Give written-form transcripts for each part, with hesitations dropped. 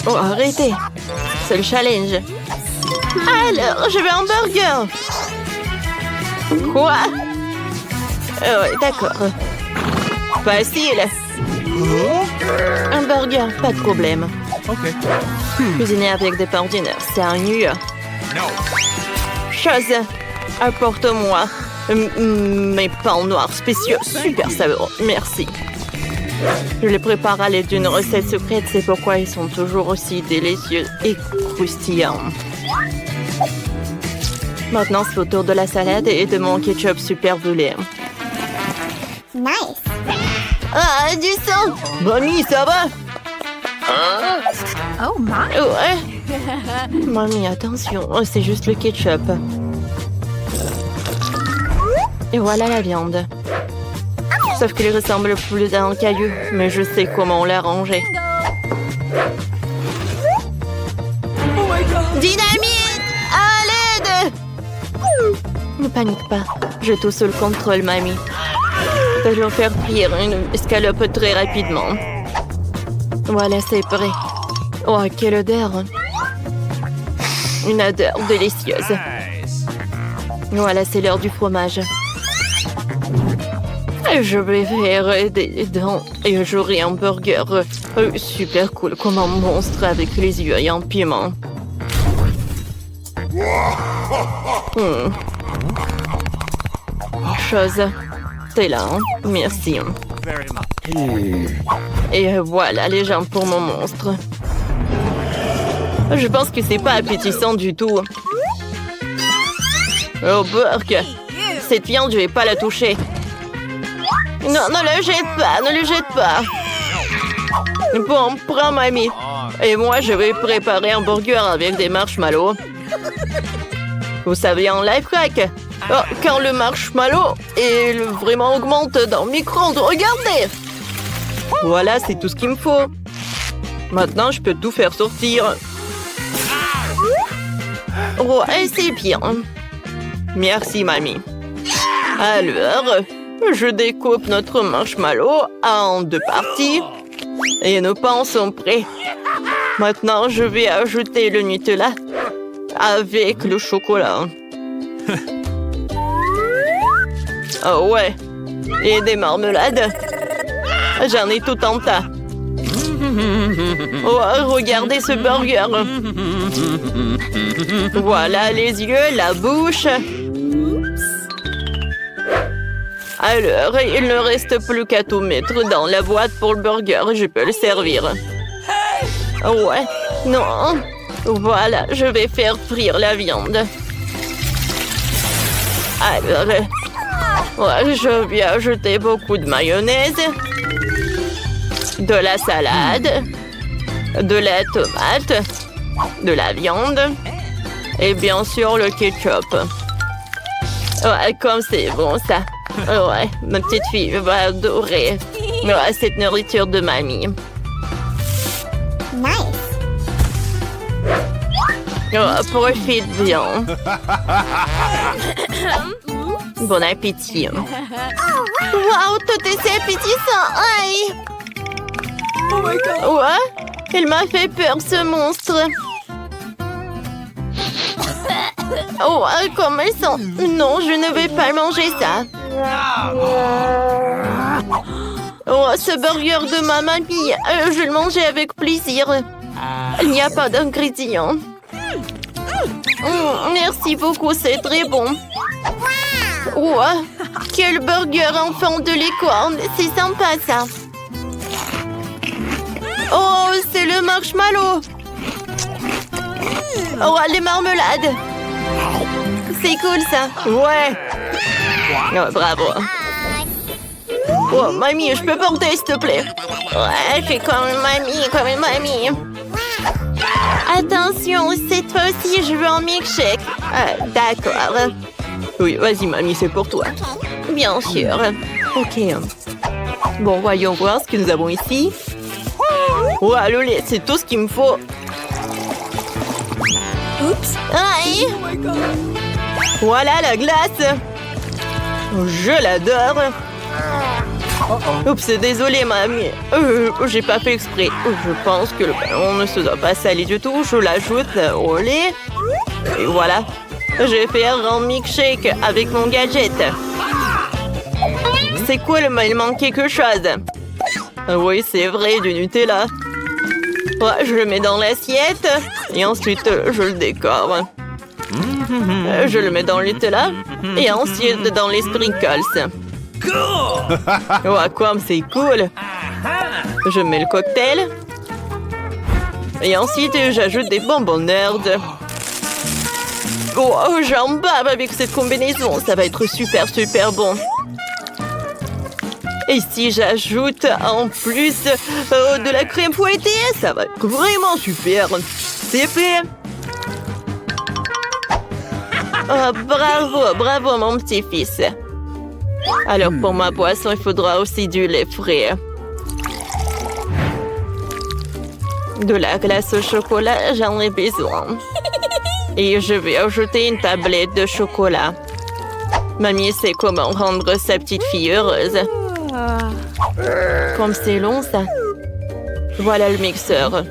Oh, arrêtez. C'est le challenge. Alors, je veux un burger. Quoi? Ouais, d'accord. Facile. Un burger, pas de problème. Cuisiner avec des pains ordinaires, c'est ennuyeux. Chose, apporte-moi mes pains noirs spéciaux, super savoureux, merci. Je les prépare à l'aide d'une recette secrète, c'est pourquoi ils sont toujours aussi délicieux et croustillants. Maintenant, c'est au tour de la salade et de mon ketchup super brûlé. Nice. Ah, du sang! Mamie, ça va? Oh my. Ouais. Mamie, attention, oh, c'est juste le ketchup. Et voilà la viande. Sauf qu'il ressemble plus à un caillou, mais je sais comment l'arranger. Dynamite! À l'aide! Ne panique pas, je tout sous le contrôle, mamie. Je vais faire frire une escalope très rapidement. Voilà, c'est prêt. Oh, quelle odeur! Une odeur délicieuse. Voilà, c'est l'heure du fromage. Je vais faire des dents et j'aurai un burger super cool comme un monstre avec les yeux et un piment. Chose, t'es là, hein? Merci. Et voilà les jambes pour mon monstre. Je pense que c'est pas appétissant du tout. Oh, burk! Cette viande, je vais pas la toucher. Non, ne le jette pas, ne le jette pas. Bon, prends mamie. Et moi, je vais préparer un burger avec des marshmallows. Vous savez, un life hack. Oh, quand le marshmallow vraiment augmente dans le micro-ondes, regardez. Voilà, c'est tout ce qu'il me faut. Maintenant, je peux tout faire sortir. Ouais, c'est bien. Merci, mamie. Alors, je découpe notre marshmallow en 2 parties. Et nos pains sont prêts. Maintenant, je vais ajouter le Nutella avec le chocolat. Oh ouais. Et des marmelades. J'en ai tout un tas. Oh, regardez ce burger. Voilà les yeux, la bouche. Alors, il ne reste plus qu'à tout mettre dans la boîte pour le burger. Je peux le servir. Ouais, non. Voilà, je vais faire frire la viande. Alors, ouais, je vais ajouter beaucoup de mayonnaise, de la salade, de la tomate, de la viande et bien sûr le ketchup. Ouais, comme c'est bon ça. Ouais, ma petite fille va adorer cette nourriture de mamie. Nice. Oh, profite bien. Bon appétit. Wow, tout est si appétissant. Aïe. Oh my god. Ouais, il m'a fait peur ce monstre. Oh, comme elles sont. Non, je ne vais pas manger ça. Oh, ce burger de ma mamie, je le mangeais avec plaisir. Il n'y a pas d'ingrédients. Merci beaucoup, c'est très bon. Oh, quel burger en forme de licorne. C'est sympa, ça. Oh, c'est le marshmallow. Oh, les marmelades. C'est cool, ça. Ouais. Oh, bravo. Oh, mamie, je peux porter, s'il te plaît. Ouais, fais comme une mamie. Attention, cette fois-ci, je veux un milkshake. D'accord. Oui, vas-y, mamie, c'est pour toi. Bien sûr. Ok. Bon, voyons voir ce que nous avons ici. Oh, le lait, c'est tout ce qu'il me faut. Oups. Aïe. Oh my god. Voilà la glace. Je l'adore. Oups, désolé, mamie. J'ai pas fait exprès. Je pense que le ballon ne se doit pas salir du tout. Je l'ajoute au lait. Et voilà. Je vais faire un milkshake avec mon gadget. C'est cool, mais il manque quelque chose. Oui, c'est vrai, du Nutella. Ouais, je le mets dans l'assiette. Et ensuite, je le décore. Je le mets dans le Nutella. Et ensuite, dans les sprinkles. Ouais, quoi, c'est cool. Je mets le cocktail. Et ensuite, j'ajoute des bonbons Nerds. Oh, j'en bave avec cette combinaison. Ça va être super, super bon. Et si j'ajoute en plus de la crème fouettée, ça va être vraiment super. C'est fait. Oh, bravo, bravo mon petit-fils. Alors pour ma boisson, il faudra aussi du lait frais. De la glace au chocolat, j'en ai besoin. Et je vais ajouter une tablette de chocolat. Mamie sait comment rendre sa petite fille heureuse. Comme c'est long, ça. Voilà le mixeur.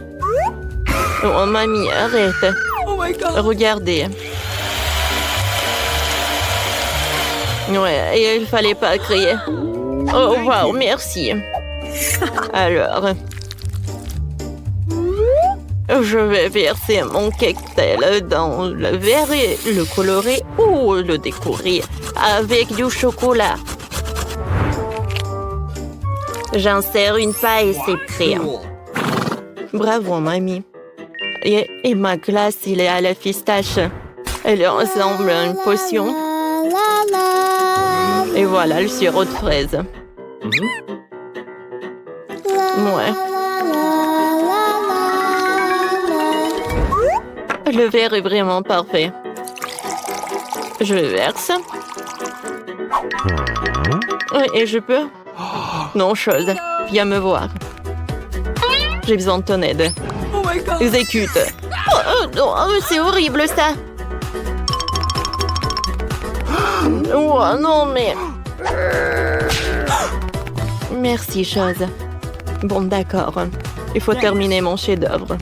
Oh, mamie, arrête. Oh my God. Regardez. Ouais, et il fallait pas crier. Oh, wow, merci. Alors, je vais verser mon cocktail dans le verre et le colorer ou le décorer avec du chocolat. J'insère une paille et c'est prêt. Bravo, mamie. Et ma glace, il est à la pistache. Elle ressemble à une potion. Et voilà le sirop de fraise. Ouais. Le verre est vraiment parfait. Je verse. Et je peux? Non, chose. Viens me voir. J'ai besoin de ton aide. Oh my God. Exécute. C'est horrible, ça. Oh, non, mais... Merci, chose. Bon, d'accord. Il faut terminer mon chef-d'œuvre.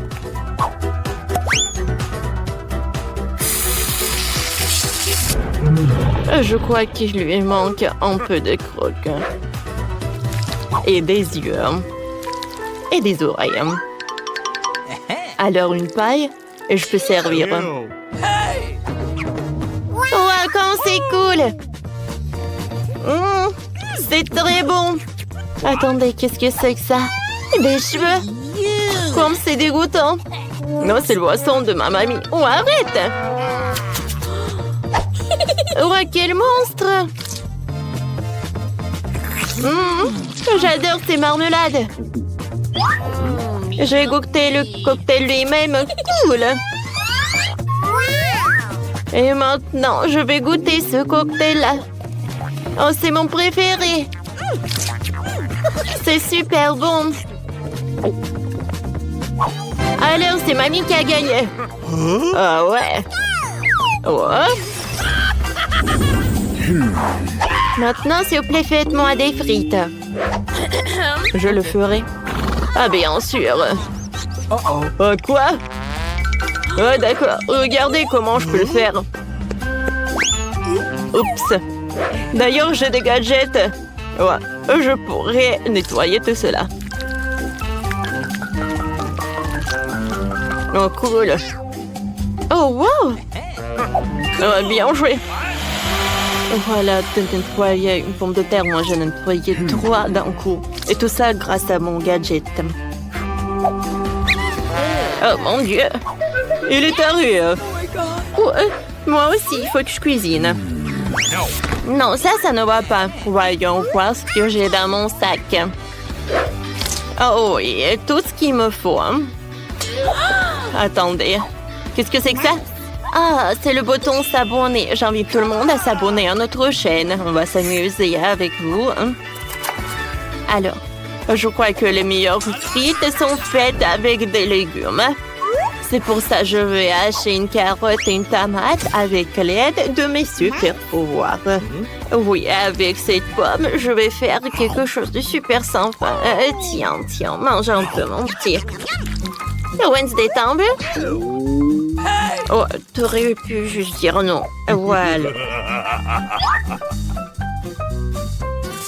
Je crois qu'il lui manque un peu de croque. Et des yeux. Et des oreilles. Alors une paille, et je peux servir. Wow, comme c'est cool! C'est très bon! Attendez, qu'est-ce que c'est que ça? Des cheveux! Comme c'est dégoûtant! Non, c'est le boisson de ma mamie. Oh, arrête! Oh, quel monstre! J'adore ces marmelades! J'ai goûté le cocktail lui-même. Cool! Et maintenant, je vais goûter ce cocktail-là. Oh, c'est mon préféré. C'est super bon. Alors, c'est mamie qui a gagné. Ah ouais. Maintenant, s'il vous plaît, faites-moi des frites. Je le ferai. Ah, bien sûr. Quoi? Oh, d'accord. Regardez comment je peux le faire. Oups. D'ailleurs, j'ai des gadgets. Ouais, je pourrais nettoyer tout cela. Oh, cool. Oh, wow. Oh, bien joué. Voilà, de nettoyer une pomme de terre. Moi, j'ai nettoyé 3 d'un coup. Et tout ça grâce à mon gadget. Oh, mon Dieu. Il est arrivé. Oh, moi aussi, il faut que je cuisine. Non, ça ne va pas. Voyons voir ce que j'ai dans mon sac. Oh oui, tout ce qu'il me faut. Attendez, qu'est-ce que c'est que ça? Ah, c'est le bouton s'abonner. J'invite tout le monde à s'abonner à notre chaîne. On va s'amuser avec vous. Alors, je crois que les meilleures frites sont faites avec des légumes. C'est pour ça que je vais hacher une carotte et une tomate avec l'aide de mes super pouvoirs. Oui, avec cette pomme, je vais faire quelque chose de super sympa. Tiens, mange un peu, mon petit. Wednesday tombe. Oh, t'aurais pu juste dire non. Voilà.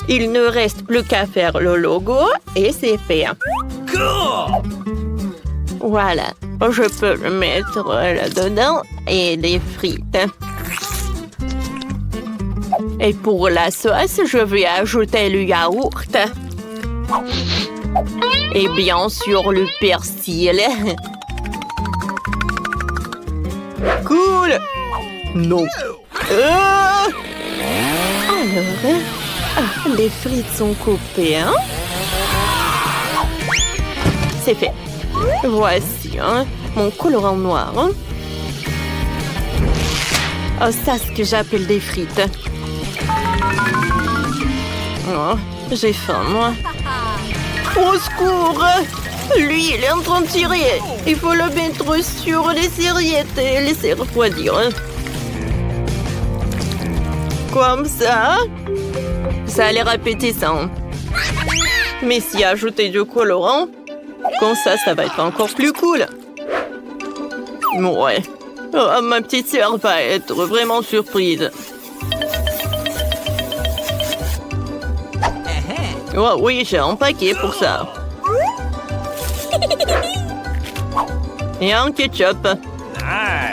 Il ne reste plus qu'à faire le logo et c'est fait. Voilà. Je peux le mettre là-dedans et des frites. Et pour la sauce, je vais ajouter le yaourt. Et bien sûr, le persil. Cool! Non. Alors, les frites sont coupées, hein? C'est fait. Voici, hein, mon colorant noir. Hein? Oh, ça, c'est ce que j'appelle des frites. Oh, j'ai faim, moi. Au secours! Lui, il est en train de tirer. Il faut le mettre sur les serviettes et laisser refroidir. Comme ça. Ça a l'air appétissant. Mais si ajouter du colorant, comme ça va être encore plus cool. Ouais. Oh, ma petite sœur va être vraiment surprise. Oh oui, j'ai un paquet pour ça. Et un ketchup.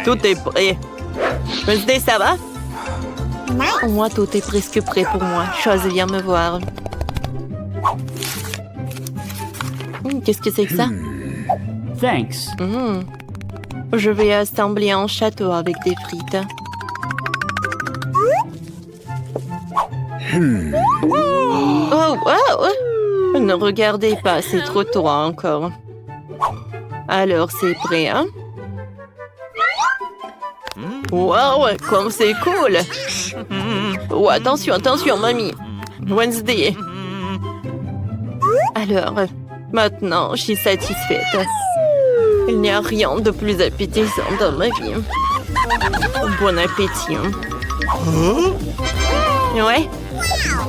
Tout est prêt. Wednesday, ça va? Moi, tout est presque prêt pour moi. Chose, viens me voir. Qu'est-ce que c'est que ça? Thanks. Je vais assembler un château avec des frites. Oh, wow! Ne regardez pas, c'est trop tôt encore. Alors, c'est prêt, hein? Wow, comme c'est cool! Oh, attention, mamie! Wednesday! Alors, maintenant, je suis satisfaite. Il n'y a rien de plus appétissant dans ma vie. Bon appétit. Ouais.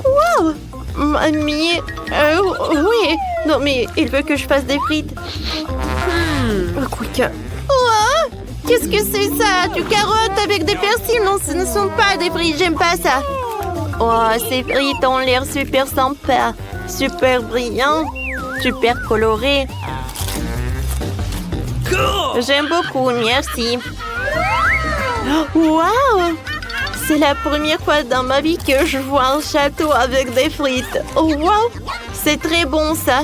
Wow! Mamie! Oui! Non, mais il veut que je fasse des frites. Quick. Oh! Qu'est-ce que c'est ça? Du carotte avec des persils? Non, ce ne sont pas des frites, j'aime pas ça. Oh, ces frites ont l'air super sympa. Super brillant. Super coloré. J'aime beaucoup, merci. Wow! C'est la première fois dans ma vie que je vois un château avec des frites. Oh, wow! C'est très bon, ça.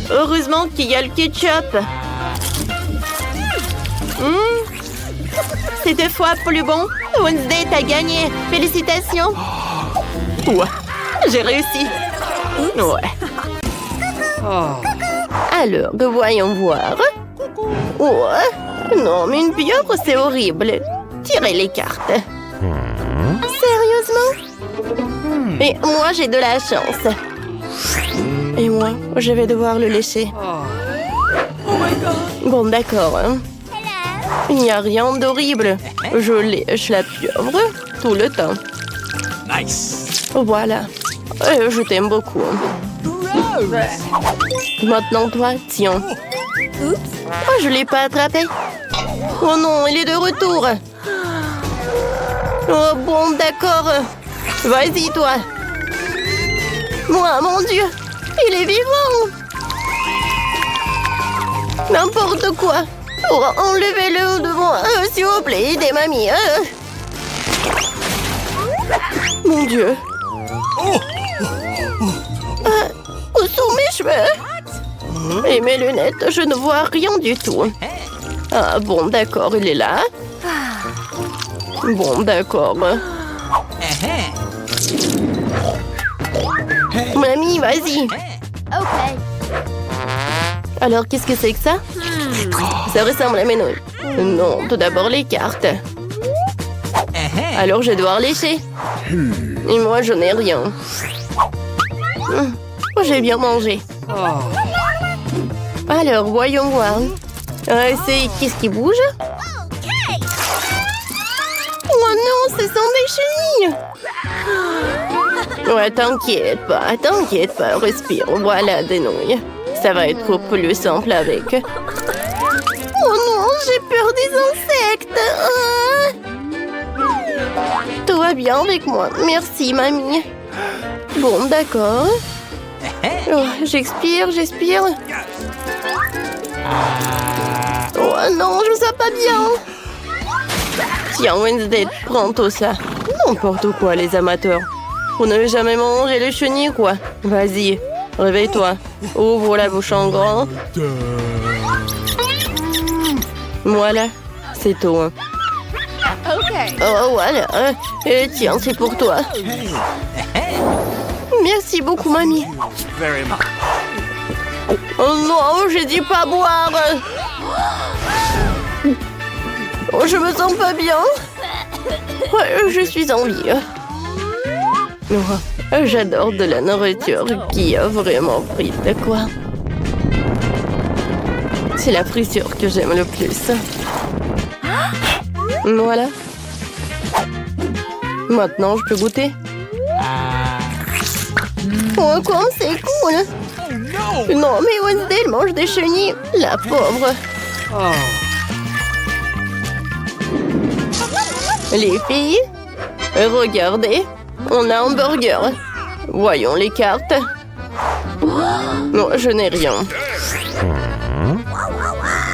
Heureusement qu'il y a le ketchup. C'est 2 fois plus bon. Wednesday, t'as gagné. Félicitations. Ouais, j'ai réussi. Ouais. Alors, voyons voir. Ouais. Non, mais une pieuvre, c'est horrible. Tirez les cartes. Sérieusement? Mais moi, j'ai de la chance. Et moi, je vais devoir le lécher. Bon, d'accord. Hein. Il n'y a rien d'horrible. Je lèche la pieuvre tout le temps. Nice. Voilà. Je t'aime beaucoup. Maintenant, toi, tiens. Oh, je ne l'ai pas attrapé. Oh non, il est de retour. Oh bon, d'accord. Vas-y, toi. Moi, mon Dieu, il est vivant. N'importe quoi. Oh, enlevez-le de moi, s'il vous plaît, aidez mamie. Mon Dieu. Où sont mes cheveux? Et mes lunettes, je ne vois rien du tout. Ah bon, d'accord, il est là. Bon, d'accord. Mamie, vas-y. Ok. Alors, qu'est-ce que c'est que ça? Ça ressemble à mes nouilles. Non, tout d'abord les cartes. Alors, je dois lécher. Et moi, je n'ai rien. J'ai bien mangé. Alors, voyons voir. C'est... Qu'est-ce qui bouge? Oh non, ce sont des chenilles! Ouais, t'inquiète pas, respire. Voilà des nouilles. Ça va être plus simple avec. Oh non, j'ai peur des insectes! Tout va bien avec moi. Merci, mamie. Bon, d'accord. Oh, j'expire. Oh non, je me sens pas bien. Tiens, Wednesday, prends tout ça. N'importe quoi, les amateurs. Vous n'avez jamais mangé les chenilles, quoi. Vas-y, réveille-toi. Ouvre la bouche en grand. Voilà, c'est tout. Oh, voilà. Et tiens, c'est pour toi. Merci beaucoup, mamie. Oh non, j'ai dit pas boire. Oh, je me sens pas bien. Ouais, je suis en vie. Oh, j'adore de la nourriture qui a vraiment frite, quoi. C'est la friture que j'aime le plus. Voilà. Maintenant, je peux goûter. Oh, comme c'est cool. Non, mais Wednesday, elle mange des chenilles. La pauvre. Les filles, regardez, on a un burger. Voyons les cartes. Non, je n'ai rien.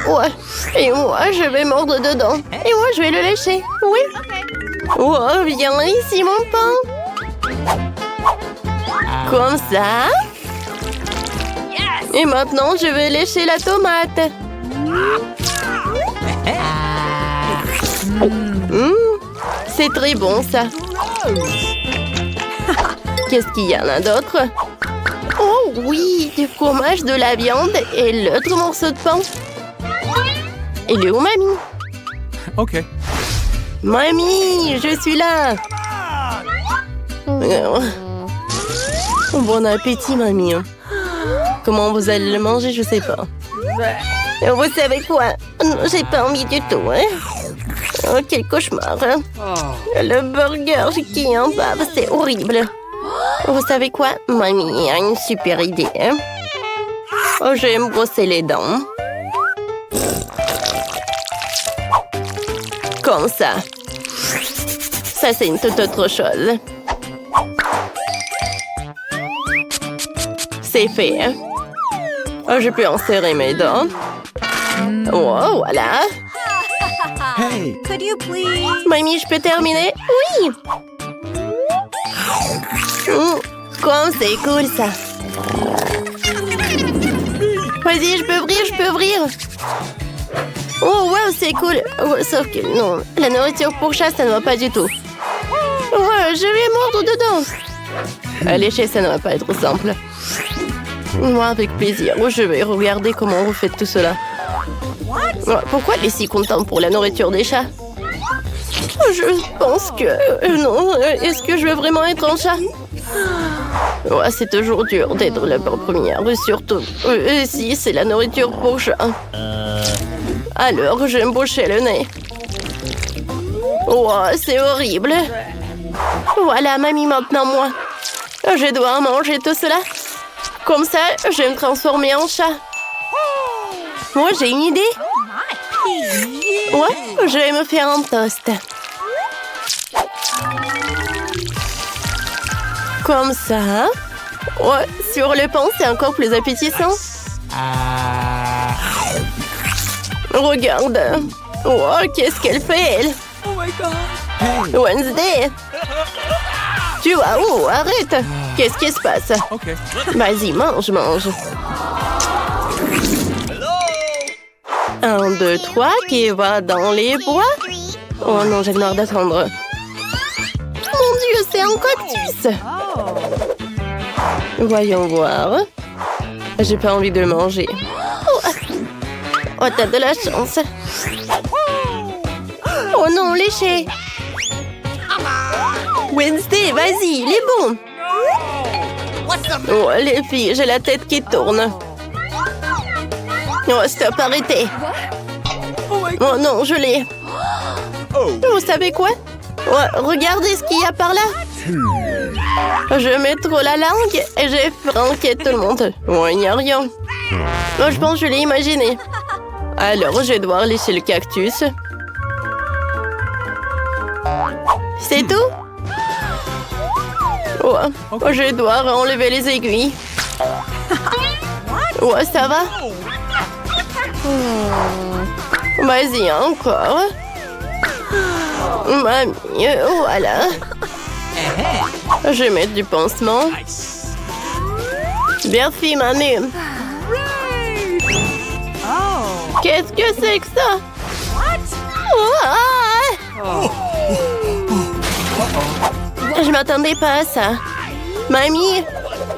Ouais, et moi, je vais mordre dedans. Et moi, je vais le lécher. Oui. Oh, viens ici, mon pain. Comme ça. Et maintenant, je vais lécher la tomate. C'est très bon, ça. Qu'est-ce qu'il y en a d'autre? Oh oui, du fromage, de la viande et l'autre morceau de pain. Il est où, mamie? Ok. Mamie, je suis là. Bon appétit, mamie. Comment vous allez le manger, je sais pas. Vous savez quoi? J'ai pas envie du tout, hein? Oh, quel cauchemar. Le burger qui est en bas, c'est horrible. Vous savez quoi? Mamie a une super idée. Oh, je vais me brosser les dents. Comme ça. Ça, c'est une toute autre chose. C'est fait. Oh, je peux en serrer mes dents. Oh, voilà. Hey! Could you please? Mamie, je peux terminer? Oui! Comme c'est cool, ça. Vas-y, je peux ouvrir. Oh, wow, c'est cool. Oh, sauf que non, la nourriture pour chat, ça ne va pas du tout. Oh, je vais mordre dedans. Lécher, ça ne va pas être simple. Moi, avec plaisir. Je vais regarder comment vous faites tout cela. Pourquoi elle est si contente pour la nourriture des chats? Je pense que... non, est-ce que je veux vraiment être un chat? Ouais, c'est toujours dur d'être la première, surtout si c'est la nourriture pour chat. Alors, je vais me boucher le nez. Oh, c'est horrible. Voilà, mamie, maintenant moi. Je dois manger tout cela. Comme ça, je vais me transformer en chat. Moi, j'ai une idée. Ouais, je vais me faire un toast. Comme ça. Ouais, sur le pain, c'est encore plus appétissant. Regarde. Oh, qu'est-ce qu'elle fait, elle? Oh my god! Wednesday. Tu vas où? Arrête. Qu'est-ce qui se passe? Ok. Vas-y, mange. 1, 2, 3, qui va dans les bois? Oh non, j'ai le noir d'attendre. Mon Dieu, c'est un cactus! Voyons voir. J'ai pas envie de le manger. Oh, t'as de la chance. Oh non, léché. Wednesday, vas-y, il est bon. Oh, les filles, j'ai la tête qui tourne. Oh, stop, arrêtez. Oh non, je l'ai. Vous savez quoi? Ouais, regardez ce qu'il y a par là. Je mets trop la langue et j'ai franqué tout le monde. Ouais, il n'y a rien. Oh, je pense que je l'ai imaginé. Alors, je vais devoir lécher le cactus. C'est tout? Ouais, je vais devoir enlever les aiguilles. Ouais, ça va? Vas-y, encore. Mamie, voilà. Je vais mettre du pansement. Bien fait, mamie. Qu'est-ce que c'est que ça? Je m'attendais pas à ça. Mamie,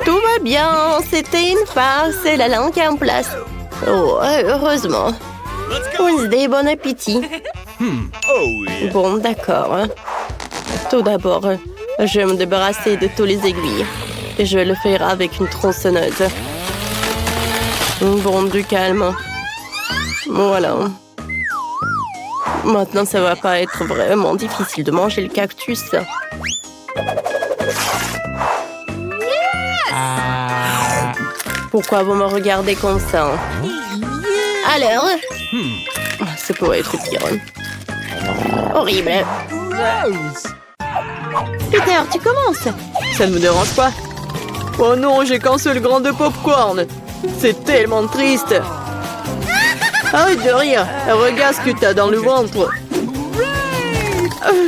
tout va bien. C'était une farce et la langue est en place. Oh, heureusement. Wednesday, bon appétit. Bon, d'accord. Tout d'abord, je vais me débarrasser de tous les aiguilles. Et je vais le faire avec une tronçonneuse. Bon, du calme. Voilà. Maintenant, ça va pas être vraiment difficile de manger le cactus. Pourquoi vous me regardez comme ça? Alors? Ça pourrait être pire. Horrible. Peter, tu commences? Ça ne me dérange pas. Oh non, j'ai qu'un seul grain de popcorn. C'est tellement triste. Arrête de rire. Regarde ce que t'as dans le ventre.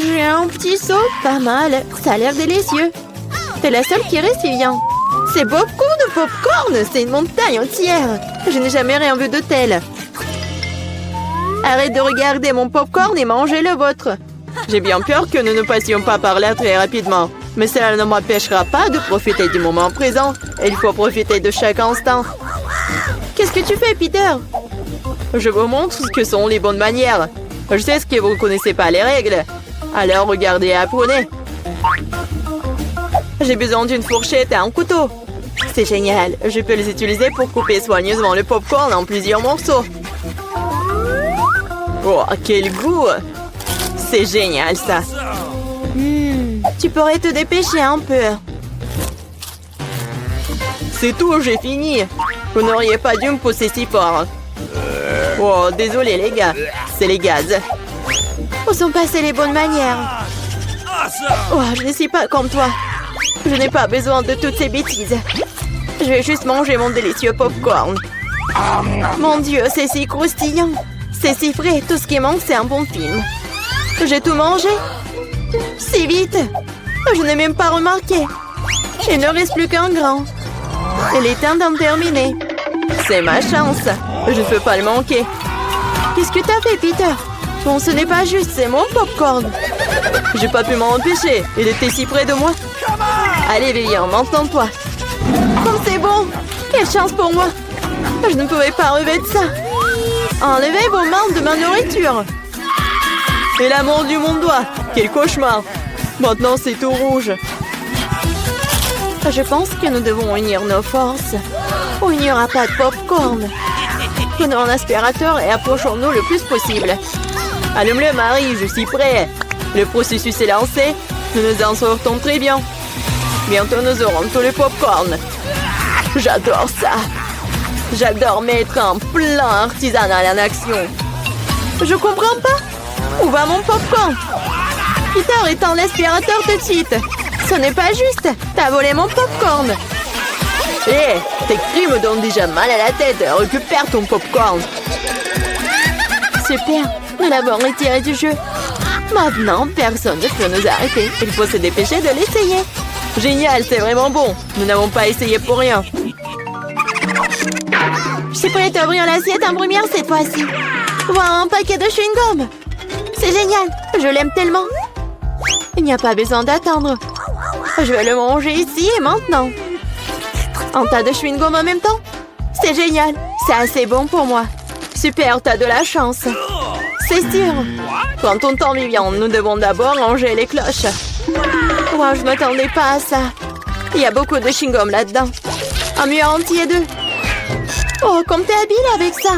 J'ai un petit seau, pas mal. Ça a l'air délicieux. T'es la seule qui reste, Vivian. C'est beaucoup de popcorn. C'est une montagne entière. Je n'ai jamais rien vu de tel. Arrête de regarder mon popcorn et mangez le vôtre. J'ai bien peur que nous ne passions pas par là très rapidement. Mais cela ne m'empêchera pas de profiter du moment présent. Il faut profiter de chaque instant. Qu'est-ce que tu fais, Peter? Je vous montre ce que sont les bonnes manières. Je sais que vous ne connaissez pas les règles. Alors regardez et apprenez. J'ai besoin d'une fourchette et un couteau. C'est génial. Je peux les utiliser pour couper soigneusement le popcorn en plusieurs morceaux. Oh, quel goût! C'est génial, ça. Tu pourrais te dépêcher un peu. C'est tout, j'ai fini. Vous n'auriez pas dû me pousser si fort. Oh, désolé les gars. C'est les gaz. Où sont passées les bonnes manières? Oh, je ne suis pas comme toi. Je n'ai pas besoin de toutes ces bêtises. Je vais juste manger mon délicieux popcorn. Mon Dieu, c'est si croustillant. C'est si frais. Tout ce qui manque, c'est un bon film. J'ai tout mangé. Si vite. Je n'ai même pas remarqué. Il ne reste plus qu'un grain. Il est temps d'en terminer. C'est ma chance. Je ne peux pas le manquer. Qu'est-ce que t'as fait, Peter? Bon, ce n'est pas juste, c'est mon popcorn. J'ai pas pu m'en empêcher. Il était si près de moi. Allez, Vivian, maintenant-toi. Comme c'est bon. Quelle chance pour moi. Je ne pouvais pas relever de ça. Enlevez vos mains de ma nourriture. Et la mordu mon doigt. Quel cauchemar. Maintenant, c'est tout rouge. Je pense que nous devons unir nos forces. Ou il n'y aura pas de popcorn. Prenons un aspirateur et approchons-nous le plus possible. Allume-le, Marie, je suis prêt. Le processus est lancé. Nous nous en sortons très bien. Bientôt, nous aurons tout le popcorn. J'adore ça. J'adore mettre un plan artisanal en action. Je comprends pas. Où va mon popcorn? Peter, éteins l'aspirateur tout de suite. Ce n'est pas juste. T'as volé mon popcorn. Hé, tes cris me donnent déjà mal à la tête. Récupère ton popcorn. Super, nous l'avons retiré du jeu. Maintenant, personne ne peut nous arrêter. Il faut se dépêcher de l'essayer. Génial, c'est vraiment bon. Nous n'avons pas essayé pour rien. Je suis prête à ouvrir l'assiette en première cette fois-ci. Voilà un paquet de chewing-gum. C'est génial, je l'aime tellement. Il n'y a pas besoin d'attendre. Je vais le manger ici et maintenant. Un tas de chewing-gum en même temps? C'est génial, c'est assez bon pour moi. Super, t'as de la chance. C'est sûr. Prends ton temps, Vivian, nous devons d'abord ranger les cloches. Wow, je m'attendais pas à ça. Il y a beaucoup de chewing-gum là-dedans. Un mur entier d'eux. Oh, comme t'es habile avec ça.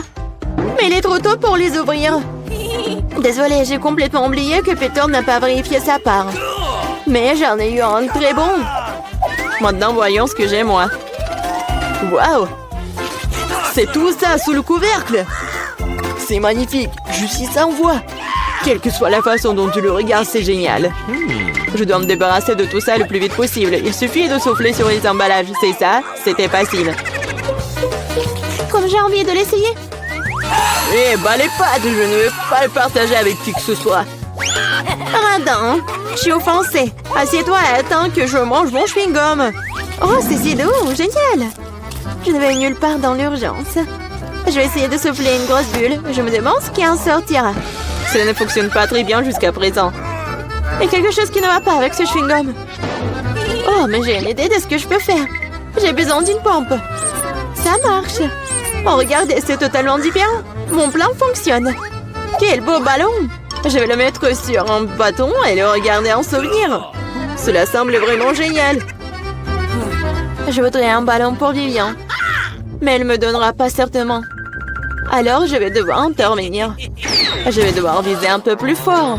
Mais il est trop tôt pour les ouvrir. Désolée, j'ai complètement oublié que Peter n'a pas vérifié sa part. Mais j'en ai eu un très bon. Maintenant, voyons ce que j'ai, moi. Waouh! C'est tout ça sous le couvercle! C'est magnifique, je suis sans voix. Quelle que soit la façon dont tu le regardes, c'est génial. Je dois me débarrasser de tout ça le plus vite possible. Il suffit de souffler sur les emballages. C'est ça, c'était facile. Comme j'ai envie de l'essayer. Eh, bah les pâtes, je ne vais pas le partager avec qui que ce soit. Pardon, je suis offensée. Assieds-toi et attends que je mange mon chewing-gum. Oh, c'est si doux, génial. Je ne vais nulle part dans l'urgence. Je vais essayer de souffler une grosse bulle. Je me demande ce qui en sortira. Cela ne fonctionne pas très bien jusqu'à présent. Il y a quelque chose qui ne va pas avec ce chewing-gum. Oh, mais j'ai une idée de ce que je peux faire. J'ai besoin d'une pompe. Ça marche. Oh, regardez, c'est totalement différent. Mon plan fonctionne. Quel beau ballon. Je vais le mettre sur un bâton et le regarder en souvenir. Cela semble vraiment génial. Je voudrais un ballon pour Vivian. Mais elle ne me donnera pas certainement. Alors, je vais devoir intervenir. Je vais devoir viser un peu plus fort.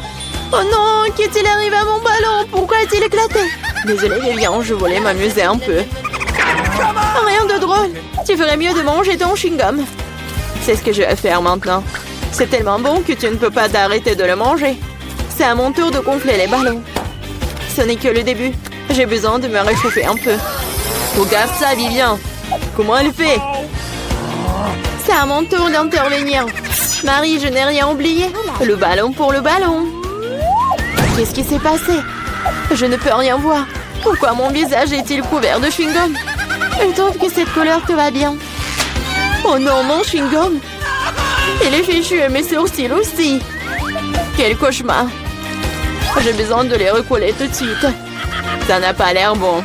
Oh non, qu'est-il arrivé à mon ballon? Pourquoi a-t-il éclaté? Désolée, Vivian, je voulais m'amuser un peu. Rien de drôle. Tu ferais mieux de manger ton chewing-gum. C'est ce que je vais faire maintenant. C'est tellement bon que tu ne peux pas t'arrêter de le manger. C'est à mon tour de gonfler les ballons. Ce n'est que le début. J'ai besoin de me réchauffer un peu. Regarde ça, Vivian. Comment elle fait? C'est à mon tour d'intervenir. Marie, je n'ai rien oublié. Le ballon pour le ballon. Qu'est-ce qui s'est passé? Je ne peux rien voir. Pourquoi mon visage est-il couvert de chewing-gum? Je trouve que cette couleur te va bien. Oh non, mon chewing-gum. Il est fichu et mes sourcils aussi. Quel cauchemar. J'ai besoin de les recoller tout de suite. Ça n'a pas l'air bon.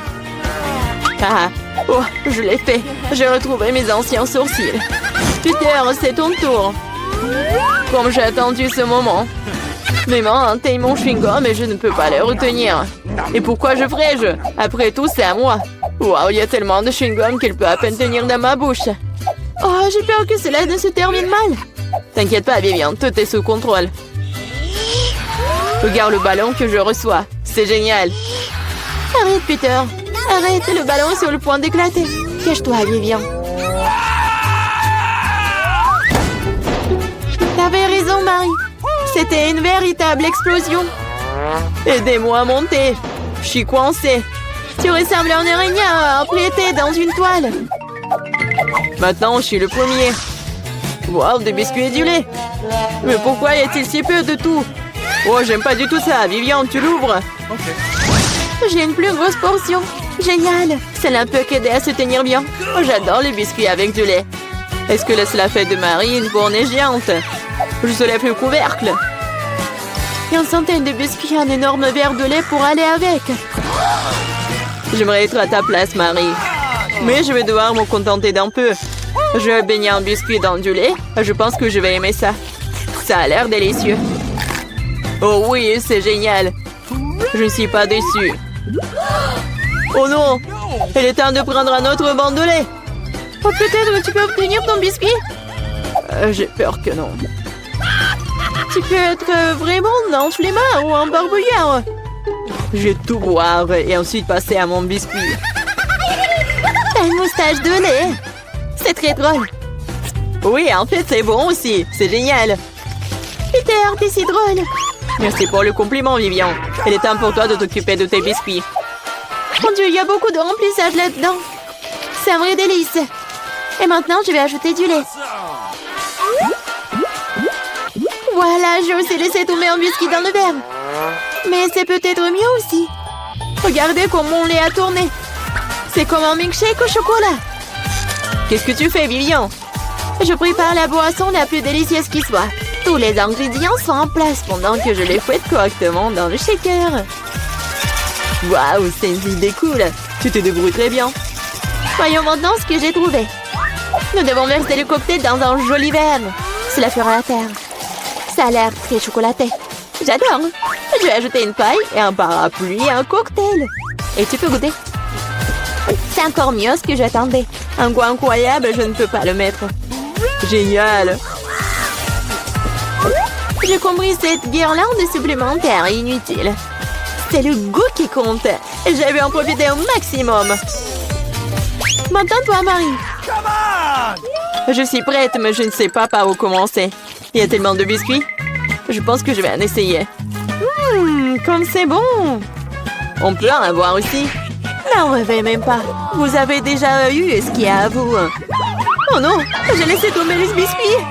Ah, oh, je l'ai fait. J'ai retrouvé mes anciens sourcils. Peter, c'est ton tour. Comme j'ai attendu ce moment. Mes mains atteignent mon chewing-gum et je ne peux pas les retenir. Et pourquoi je ferais-je? Après tout, c'est à moi. Waouh, il y a tellement de chewing-gum qu'il peut à peine tenir dans ma bouche. Oh, j'ai peur que cela ne se termine mal. T'inquiète pas, Vivian, tout est sous contrôle. Regarde le ballon que je reçois. C'est génial. Arrête, Peter. Arrête, le ballon est sur le point d'éclater. Cache-toi, Vivian. T'avais raison, Marie. C'était une véritable explosion. Aidez-moi à monter. Je suis coincée. Tu ressembles à un araignée empiété dans une toile. Maintenant, je suis le premier. Wow, des biscuits et du lait. Mais pourquoi y a-t-il si peu de tout? Oh, j'aime pas du tout ça. Vivian, tu l'ouvres? J'ai une plus grosse portion. Génial. Cela peut qu'aider à se tenir bien. Oh, j'adore les biscuits avec du lait. Est-ce que cela fait de Marie une fournée géante? Je soulève le couvercle. Il y a une centaine de biscuits et un énorme verre de lait pour aller avec. J'aimerais être à ta place, Marie. Mais je vais devoir me contenter d'un peu. Je vais baigner un biscuit dans du lait. Je pense que je vais aimer ça. Ça a l'air délicieux. Oh oui, c'est génial. Je ne suis pas déçue. Oh non! Il est temps de prendre un autre banc de lait. Oh, peut-être que tu peux obtenir ton biscuit? J'ai peur que non. Tu peux être vraiment un flemmard ou un barbouillard. Je vais tout boire et ensuite passer à mon biscuit. T'as une moustache de lait. C'est très drôle. Oui, en fait, c'est bon aussi. C'est génial. Peter, t'es si drôle. Merci pour le compliment, Vivian. Il est temps pour toi de t'occuper de tes biscuits. Mon Dieu, il y a beaucoup de remplissage là-dedans. C'est un vrai délice. Et maintenant, je vais ajouter du lait. Voilà, j'ai aussi laissé tomber un biscuit dans le verre. Mais c'est peut-être mieux aussi. Regardez comment mon lait a tourné. C'est comme un milkshake au chocolat. Qu'est-ce que tu fais, Vivian? Je prépare la boisson la plus délicieuse qui soit. Tous les ingrédients sont en place pendant que je les fouette correctement dans le shaker. Waouh, c'est une idée cool. Tu te débrouilles très bien. Voyons maintenant ce que j'ai trouvé. Nous devons verser le cocktail dans un joli verre. Cela fera l'affaire. Ça a l'air très chocolaté. J'adore. Je vais ajouter une paille et un parapluie et un cocktail. Et tu peux goûter. C'est encore mieux ce que j'attendais. Un goût incroyable, je ne peux pas le mettre. Génial. J'ai compris cette guirlande supplémentaire est inutile. C'est le goût qui compte. Je vais en profiter au maximum. Maintenant, toi, Marie. Je suis prête, mais je ne sais pas par où commencer. Il y a tellement de biscuits. Je pense que je vais en essayer. Comme c'est bon. On peut en avoir aussi. N'en rêvez même pas. Vous avez déjà eu ce qu'il y a à vous. Oh non, j'ai laissé tomber les biscuits.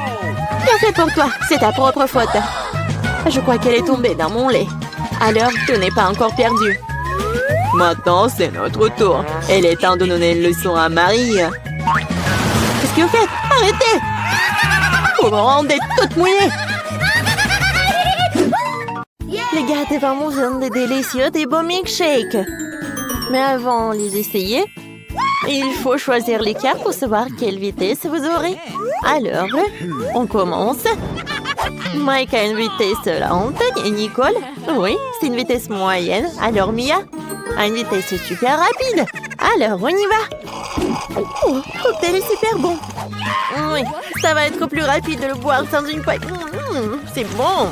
Bien fait pour toi, c'est ta propre faute. Je crois qu'elle est tombée dans mon lait. Alors, tout n'est pas encore perdu. Maintenant, c'est notre tour. Il est temps de donner une leçon à Marie. Qu'est-ce que vous faites? Arrêtez! Vous me rendez toute mouillée. Les gâteaux vraiment sont des délicieux, des beaux milkshakes. Mais avant de les essayer, il faut choisir les cartes pour savoir quelle vitesse vous aurez. Alors, on commence. Mike a une vitesse lente et Nicole, oui, c'est une vitesse moyenne. Alors Mia a une vitesse super rapide. Alors, on y va. Oh, cocktail est super bon. Oui, ça va être plus rapide de le boire sans une paille. C'est bon.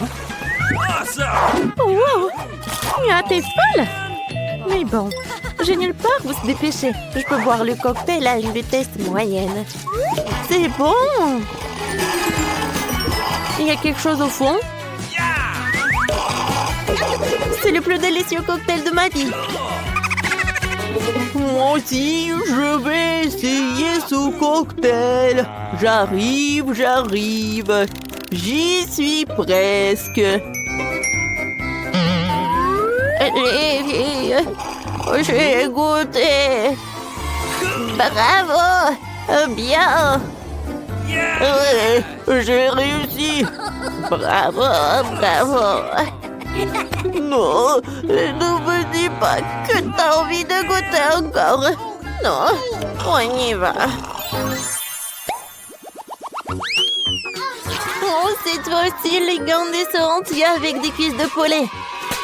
Wow, Mia, t'es folle. Mais bon, j'ai nulle part où se dépêcher. Je peux boire le cocktail à une vitesse moyenne. C'est bon. Il y a quelque chose au fond. C'est le plus délicieux cocktail de ma vie. Moi aussi, je vais essayer ce cocktail. J'arrive. J'y suis presque. J'ai goûté. Bravo. Bien. J'ai réussi. Bravo. Non, ne me dis pas que t'as envie de goûter encore. Non, on y va. Oh, cette fois-ci, les gants sont entiers avec des cuisses de poulet.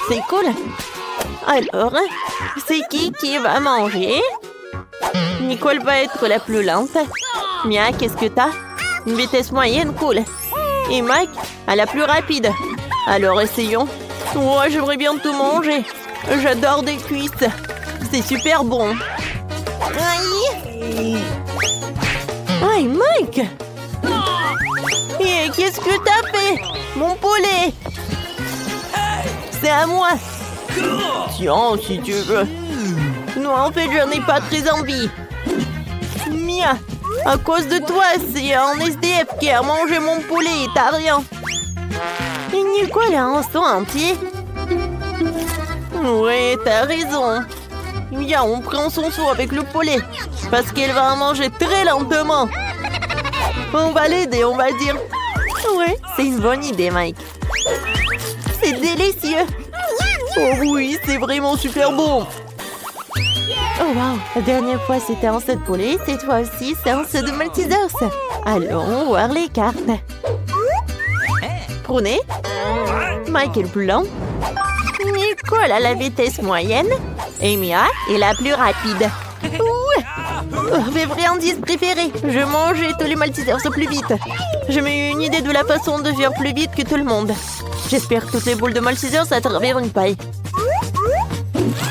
C'est cool. Alors, c'est qui va manger? Nicole va être la plus lente. Mia, qu'est-ce que t'as? Une vitesse moyenne, cool. Et Mike a la plus rapide. Alors, essayons. Oh, j'aimerais bien tout manger. J'adore des cuisses. C'est super bon. Aïe, Mike! Et qu'est-ce que t'as fait? Mon poulet! C'est à moi! Tiens, si tu veux. Non, en fait, j'en ai pas très envie. Mia, à cause de toi, c'est un SDF qui a mangé mon poulet et t'as rien. Et Nicole a un sang entier. Ouais, t'as raison. Mia, on prend son seau avec le poulet. Parce qu'elle va en manger très lentement. On va l'aider, on va dire. Ouais, c'est une bonne idée, Mike. C'est délicieux. Oh oui, c'est vraiment super bon. Oh wow, la dernière fois c'était un set de poulet, cette fois aussi c'est un set de Maltesers. Allons voir les cartes. Prenez. Mike est le plus lent. Nicole a la vitesse moyenne. Et Mia est la plus rapide. Mes friandises préférées. Je mangeais tous les Maltesers plus vite. J'ai eu une idée de la façon de faire plus vite que tout le monde. J'espère toutes les boules de Maltesers à travers une paille.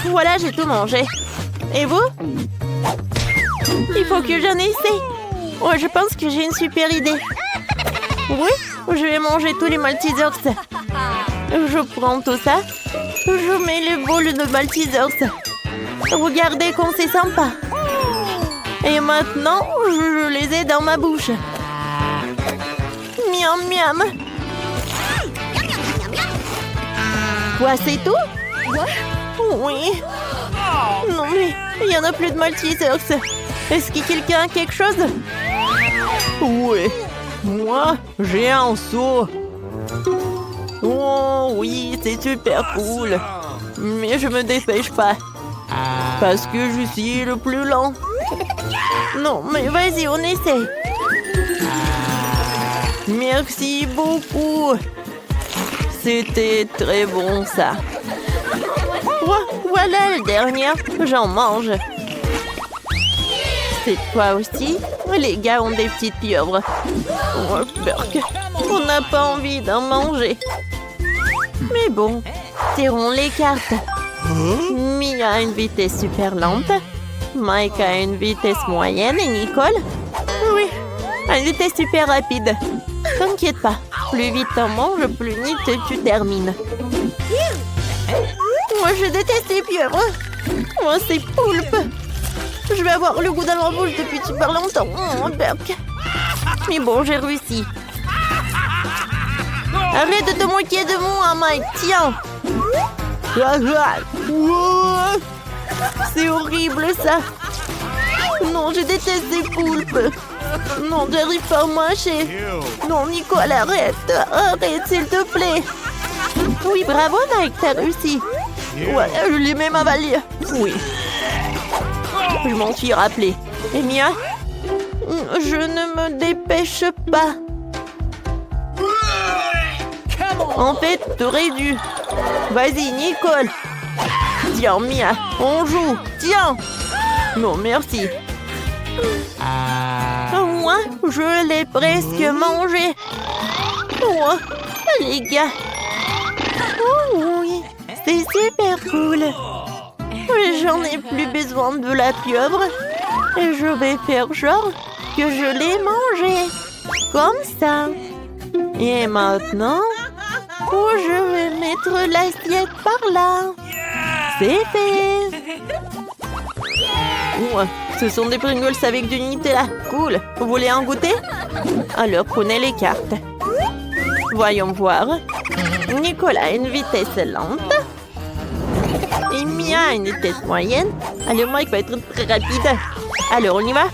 Voilà, j'ai tout mangé. Et vous? Il faut que j'en essaie. Oh, je pense que j'ai une super idée. Oui, je vais manger tous les Maltesers. Je prends tout ça. Je mets les boules de Maltesers. Regardez comme c'est sympa. Et maintenant, je les ai dans ma bouche. Miam, miam. Quoi, c'est tout? Oui. Non, mais il n'y en a plus de Maltesers. Est-ce que quelqu'un a quelque chose? Oui. Moi, j'ai un seau. Oh oui, c'est super cool. Mais je me dépêche pas. Parce que je suis le plus lent. Non, mais vas-y, on essaie. Merci beaucoup. C'était très bon, ça. Voilà le dernier. J'en mange. Cette fois aussi, les gars ont des petites pieuvres. Oh, burk. On n'a pas envie d'en manger. Mais bon, tirons les cartes. Mia a une vitesse super lente. Mike a une vitesse moyenne et Nicole, oui, a une vitesse super rapide. T'inquiète pas, plus vite t'en manges, plus vite tu termines. Moi je déteste les pieuvres. Moi c'est poulpe. Je vais avoir le goût dans la bouche depuis super longtemps. Berk. Mais bon, j'ai réussi. Arrête de te moquer de moi, Mike. Tiens. C'est horrible, ça. Non, je déteste ces poulpes. Non, j'arrive pas à mâcher. Non, Nicole, arrête. Arrête, s'il te plaît. Oui, bravo, Mike, t'as réussi. Ouais, je l'ai même avalé. Oui. Je m'en suis rappelé. Et Mia, je ne me dépêche pas. En fait, t'aurais dû. Vas-y, Nicole. Tiens, Mia, on joue. Tiens. Non, merci. Moi, je l'ai presque mangé. Oh, les gars. Oh oui, c'est super cool. J'en ai plus besoin de la pieuvre. Et je vais faire genre que je l'ai mangé. Comme ça. Et maintenant, je vais mettre l'assiette par là. C'est fait. Ce sont des Pringles avec du Nutella. Cool. Vous voulez en goûter? Alors, prenez les cartes. Voyons voir. Nicolas a une vitesse lente. Et Mia a une vitesse moyenne. Alors, Mike va être très rapide. Alors, on y va?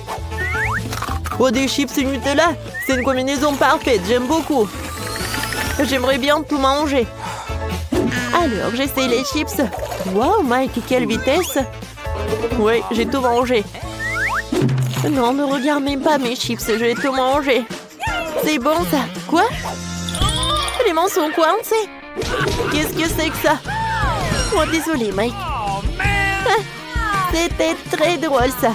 Oh, des chips et Nutella. C'est une combinaison parfaite. J'aime beaucoup. J'aimerais bien tout manger. Alors, j'essaie les chips. Wow, Mike, quelle vitesse! Oui, j'ai tout mangé. Non, ne regarde même pas mes chips, je vais tout manger. C'est bon, ça. Quoi? Les mains sont coincées. Qu'est-ce que c'est que ça? Oh, désolé, Mike. C'était très drôle, ça.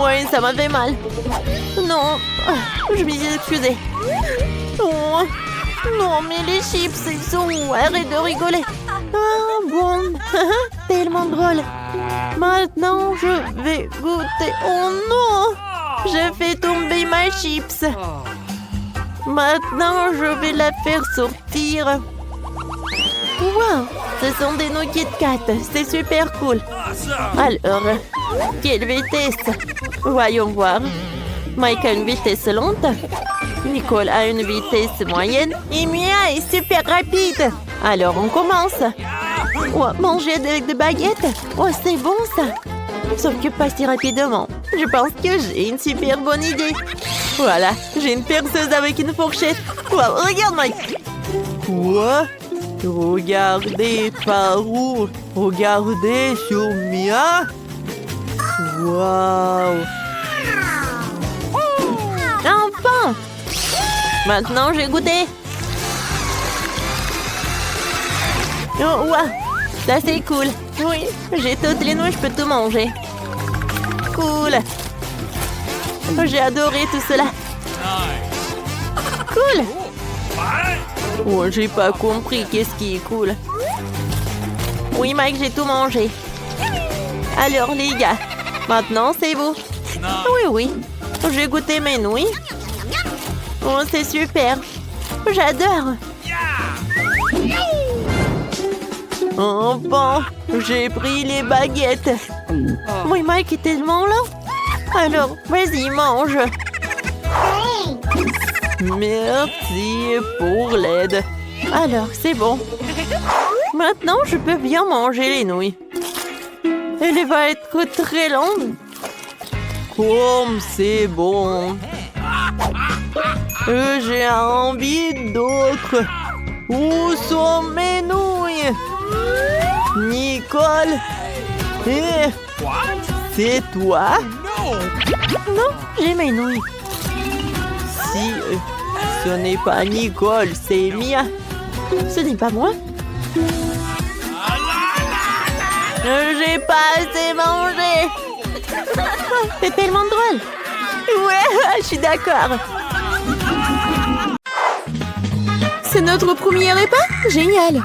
Ouais, ça m'a fait mal. Non, je m'y suis excusée. Oh, non, mais les chips, ils sont où? Arrête de rigoler. Ah, bon. Tellement drôle. Maintenant, je vais goûter. Oh non! J'ai fait tomber ma chips. Maintenant, je vais la faire sortir. Wow! Ce sont des nouilles Kit Kat. C'est super cool. Alors, quelle vitesse? Voyons voir. Mike a une vitesse lente. Nicole a une vitesse moyenne. Et Mia est super rapide. Alors, on commence. Oh, manger avec des baguettes. Oh, c'est bon, ça. Sauf que pas si rapidement. Je pense que j'ai une super bonne idée. Voilà, j'ai une perceuse avec une fourchette. Wow, regarde, Mike. Quoi? Regardez par où? Regardez sur Mia. Wow. Enfin! Maintenant, j'ai goûté. Oh, wow. Ça, c'est cool. Oui, j'ai toutes les nouilles, je peux tout manger. Cool. J'ai adoré tout cela. Cool. Oh, j'ai pas compris qu'est-ce qui est cool. Oui, Mike, j'ai tout mangé. Alors, les gars, maintenant, c'est vous. Oui, oui. J'ai goûté mes nouilles. Oh, c'est super. J'adore. Enfin, j'ai pris les baguettes. Oui, Mike est tellement lent. Alors, vas-y, mange. Merci pour l'aide. Alors, c'est bon. Maintenant, je peux bien manger les nouilles. Elle va être très longue. Comme c'est bon. J'ai envie d'autres. Où sont mes nouilles? Nicole? C'est toi? Non, j'ai mes nouilles. Si ce n'est pas Nicole, c'est Mia. Ce n'est pas moi. J'ai pas assez mangé. C'est tellement drôle. Ouais, je suis d'accord. notre premier repas? Génial!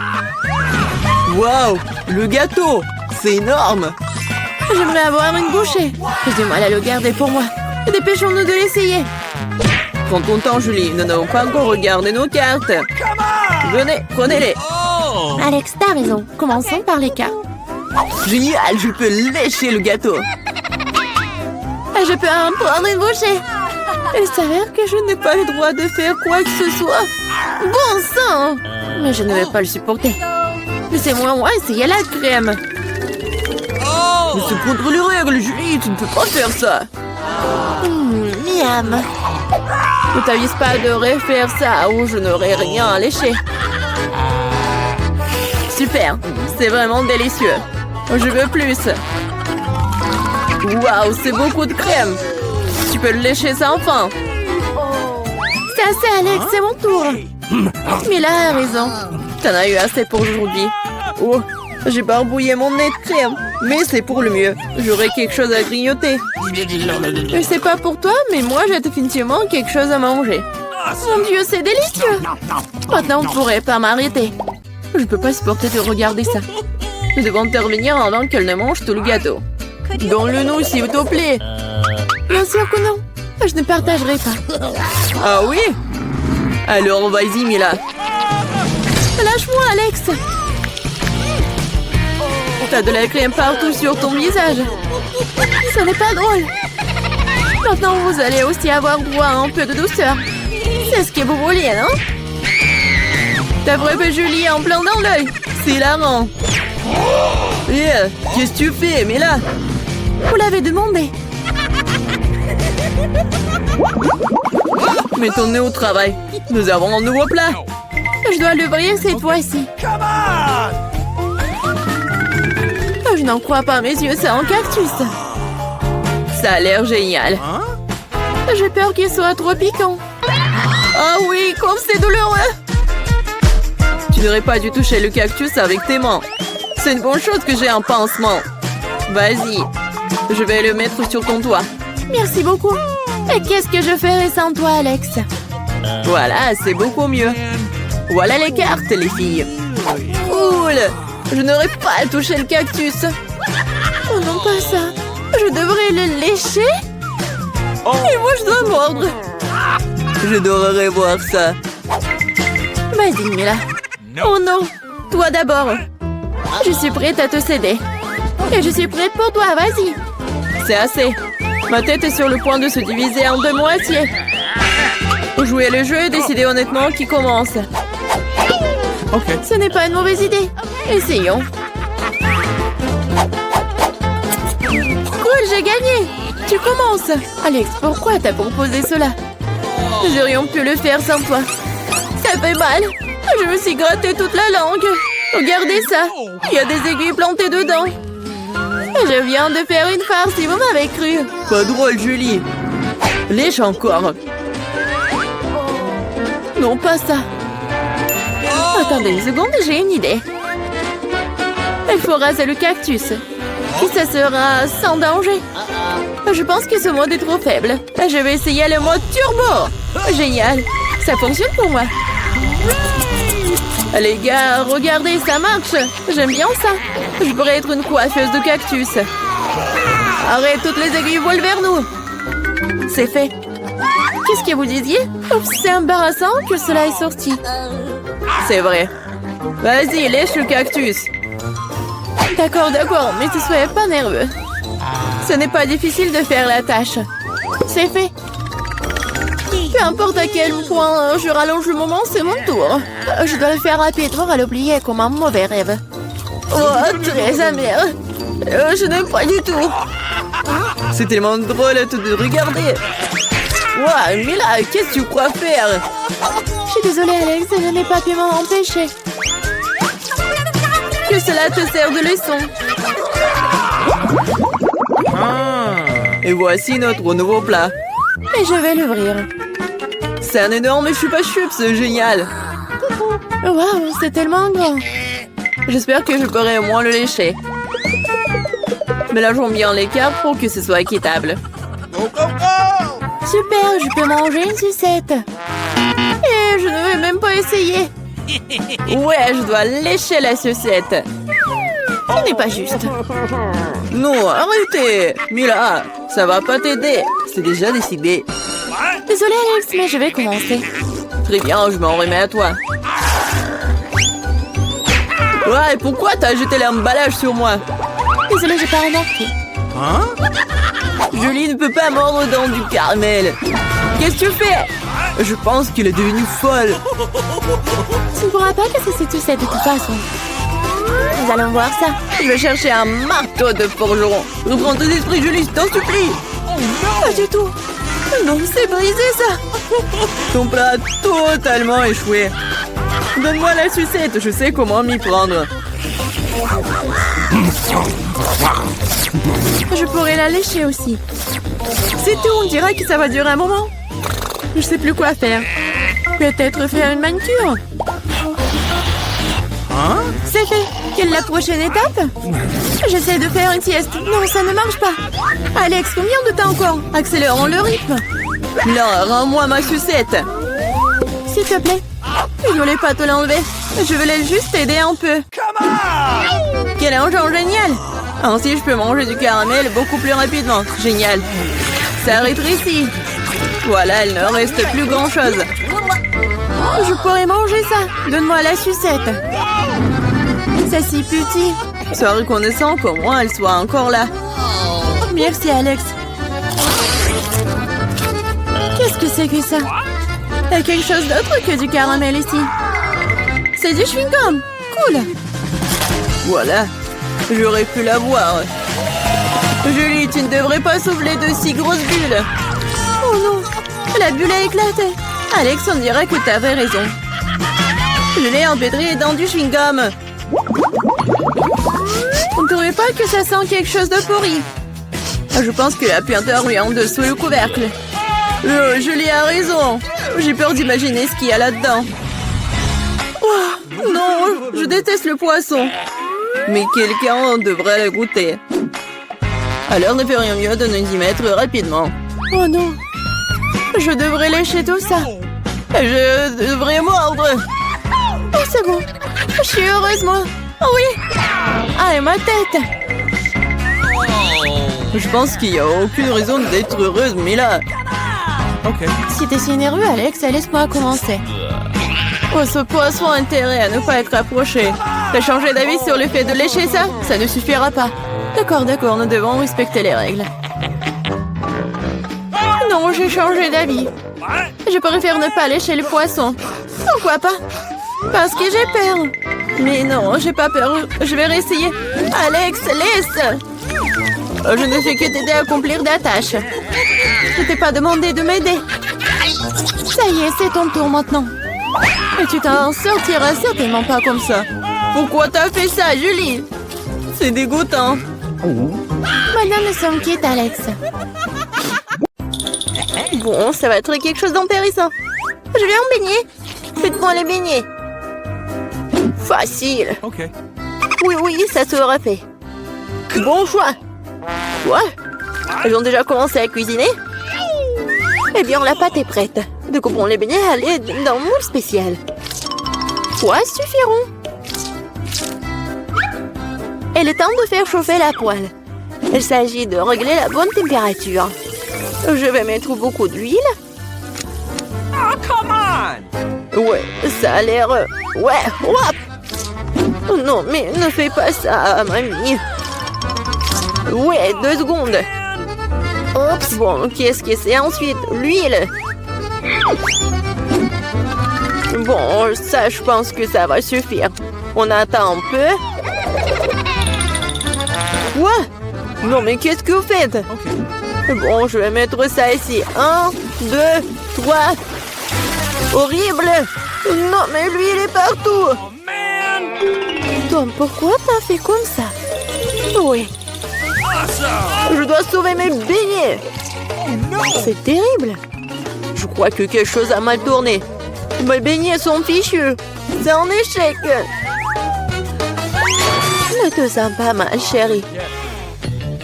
Waouh! Le gâteau! C'est énorme! J'aimerais avoir une bouchée. J'ai du mal à le garder pour moi. Dépêchons-nous de l'essayer. Prends ton temps, Julie. Nous n'avons pas encore regardé nos cartes. Venez, prenez-les. Alex, t'as raison. Commençons par les cartes. Génial, je peux lécher le gâteau. Je peux en prendre une bouchée. Il s'avère que je n'ai pas le droit de faire quoi que ce soit. Bon sang! Mais je ne vais pas le supporter. Laissez-moi essayer la crème. Mais c'est contre les règles, Julie, tu ne peux pas faire ça. Miam. Ne t'avise pas de refaire ça ou je n'aurai rien à lécher. Super, c'est vraiment délicieux. Je veux plus. Waouh, c'est beaucoup de crème. Tu peux le lécher sans fin. C'est assez, Alex, c'est mon tour. Mila a raison. T'en as eu assez pour aujourd'hui. Oh, j'ai barbouillé mon nez de crème. Mais c'est pour le mieux. J'aurai quelque chose à grignoter. Je sais pas pour toi, mais moi j'ai définitivement quelque chose à manger. Mon Dieu, c'est délicieux. Maintenant, on pourrait pas m'arrêter. Je peux pas supporter de regarder ça. Nous devons intervenir avant qu'elle ne mange tout le gâteau. Donne-le-nous, s'il te plaît. Bien sûr que non. Je ne partagerai pas. Ah oui? Alors, vas-y, Mila. Lâche-moi, Alex. T'as de la crème partout sur ton visage. Ce n'est pas drôle. Maintenant, vous allez aussi avoir droit à un peu de douceur. C'est ce que vous vouliez, non? T'as frappé Julie en plein dans l'œil. C'est hilarant. Qu'est-ce que tu fais, Mila? Vous l'avez demandé. Mettons-nous au travail. Nous avons un nouveau plat. Je dois l'ouvrir cette fois-ci. Je n'en crois pas mes yeux, c'est un cactus. Ça a l'air génial. J'ai peur qu'il soit trop piquant. Ah oui, comme c'est douloureux. Tu n'aurais pas dû toucher le cactus avec tes mains. C'est une bonne chose que j'ai un pansement. Vas-y, je vais le mettre sur ton doigt. Merci beaucoup. Et qu'est-ce que je ferais sans toi, Alex? Voilà, c'est beaucoup mieux. Voilà les cartes, les filles. Cool. Je n'aurais pas touché le cactus. Oh non, pas ça. Je devrais le lécher? Et moi, je dois mordre. J'adorerais voir ça. Vas-y, Mila. Oh non, toi d'abord. Je suis prête à te céder. Et je suis prête pour toi, vas-y. C'est assez. Ma tête est sur le point de se diviser en deux moitiés. Jouer le jeu et décider honnêtement qui commence. Ok. Ce n'est pas une mauvaise idée. Essayons. Cool, j'ai gagné. Tu commences. Alex, pourquoi t'as proposé cela? Nous aurions pu le faire sans toi. Ça fait mal. Je me suis gratté toute la langue. Regardez ça. Il y a des aiguilles plantées dedans. Je viens de faire une farce, si vous m'avez cru. Pas drôle, Julie. Lèche encore. Non, pas ça. Attendez une seconde, j'ai une idée. Il faut raser le cactus. Et ça sera sans danger. Je pense que ce mode est trop faible. Je vais essayer le mode turbo. Génial. Ça fonctionne pour moi. Les gars, regardez, ça marche. J'aime bien ça. Je pourrais être une coiffeuse de cactus. Arrête, toutes les aiguilles volent vers nous. C'est fait. Qu'est-ce que vous disiez? Oups, c'est embarrassant que cela est sorti. C'est vrai. Vas-y, lèche le cactus. D'accord, mais ne soyez pas nerveux. Ce n'est pas difficile de faire la tâche. C'est fait. Peu importe à quel point je rallonge le moment, c'est mon tour. Je dois le faire rapidement à l'oublier comme un mauvais rêve. Oh, très amer. Je n'aime pas du tout. C'est tellement drôle de regarder. Ouah, Mila, qu'est-ce que tu crois faire? Je suis désolée, Alex, je n'ai pas pu m'en empêcher. Que cela te sert de leçon. Et voici notre nouveau plat. Et je vais l'ouvrir. C'est un énorme chupa-chups, génial. Waouh, c'est tellement grand. J'espère que je pourrai au moins le lécher. Mélangeons bien les cartes pour que ce soit équitable. Super, je peux manger une sucette. Et je ne vais même pas essayer. Ouais, je dois lécher la sucette. Ce n'est pas juste. Non, arrêtez. Mila, ça va pas t'aider. C'est déjà décidé. Désolée, Alex, mais je vais commencer. Très bien, je m'en remets à toi. Ouais, pourquoi t'as jeté l'emballage sur moi? Désolée, j'ai pas remarqué. Julie ne peut pas mordre dans du caramel. Qu'est-ce que tu fais? Je pense qu'il est devenu folle. Tu ne pourras pas casser cette sucette de toute façon. Nous allons voir ça. Je vais chercher un marteau de forgeron. Reprends tes esprits, Julie, je t'en supplie. Pas du tout. Non, c'est brisé ça. Ton plat a totalement échoué. Donne-moi la sucette, je sais comment m'y prendre. Je pourrais la lécher aussi. C'est tout, on dirait que ça va durer un moment. Je sais plus quoi faire. Peut-être faire une manucure. C'est fait. Quelle est la prochaine étape? J'essaie de faire une sieste. Non, ça ne marche pas. Alex, combien de temps encore? Accélérons le rythme. Là, rends-moi ma sucette. S'il te plaît. Je voulais pas te l'enlever. Je voulais juste t'aider un peu. Quel engin génial! Ainsi, je peux manger du caramel beaucoup plus rapidement. Génial. Ça rétrécit. Voilà, il ne reste plus grand-chose. Je pourrais manger ça. Donne-moi la sucette. C'est si petit. Sois reconnaissant qu'au moins elle soit encore là. Merci, Alex. Qu'est-ce que c'est que ça? Il y a quelque chose d'autre que du caramel ici. C'est du chewing-gum. Cool. Voilà. J'aurais pu l'avoir. Julie, tu ne devrais pas souffler de si grosses bulles. Oh non. La bulle a éclaté. Alex, on dirait que t'avais raison. Je l'ai empêtré dans du chewing-gum. On ne trouvait pas que ça sent quelque chose de pourri. Je pense que la puanteur est en dessous le couvercle. Julie a raison. J'ai peur d'imaginer ce qu'il y a là-dedans. Oh, non, je déteste le poisson. Mais quelqu'un devrait le goûter. Alors ne ferions mieux de nous y mettre rapidement. Oh non. Je devrais lécher tout ça. Je devrais mordre. Oh, c'est bon. Je suis heureuse, moi. Oh oui. Ah, et ma tête. Je pense qu'il n'y a aucune raison d'être heureuse, mais là... Okay. Si t'es si nerveux, Alex, laisse-moi commencer. Oh, ce poisson a intérêt à ne pas être approché. T'as changé d'avis sur le fait de lécher ça? Ça ne suffira pas. D'accord, nous devons respecter les règles. Non, j'ai changé d'avis. Je préfère ne pas lécher le poisson. Pourquoi pas? Parce que j'ai peur. Mais non, j'ai pas peur. Je vais réessayer. Alex, laisse! Je ne fais que t'aider à accomplir des tâches. Je t'ai pas demandé de m'aider. Ça y est, c'est ton tour maintenant. Et tu t'en sortiras certainement pas comme ça. Pourquoi t'as fait ça, Julie? C'est dégoûtant. Maintenant, nous sommes quittes, Alex. Bon, ça va être quelque chose d'intéressant. Je vais en baigner. Faites-moi les beignets. Facile. Okay. Oui, ça sera fait. Bon choix. Quoi? Elles ont déjà commencé à cuisiner? Eh bien, la pâte est prête. Découpons les beignets à l'aide d'un moule spécial. Quoi suffiront? Il est temps de faire chauffer la poêle. Il s'agit de régler la bonne température. Je vais mettre beaucoup d'huile. Oh, come on! Ouais, ça a l'air... Ouais, hop! Oh non, mais ne fais pas ça, mamie. Ouais, 2 secondes. Oups, bon, qu'est-ce que c'est ensuite? L'huile. Bon, ça, je pense que ça va suffire. On attend un peu. Quoi? Non, mais qu'est-ce que vous faites? Okay. Bon, je vais mettre ça ici. 1, 2, 3. Horrible! Non, mais l'huile est partout! Oh, man! Tom, pourquoi t'as fait comme ça? Oui. Awesome! Je dois sauver mes beignets! C'est terrible! Je crois que quelque chose a mal tourné. Mes beignets sont fichus. C'est un échec. Ne te sens pas mal, chérie.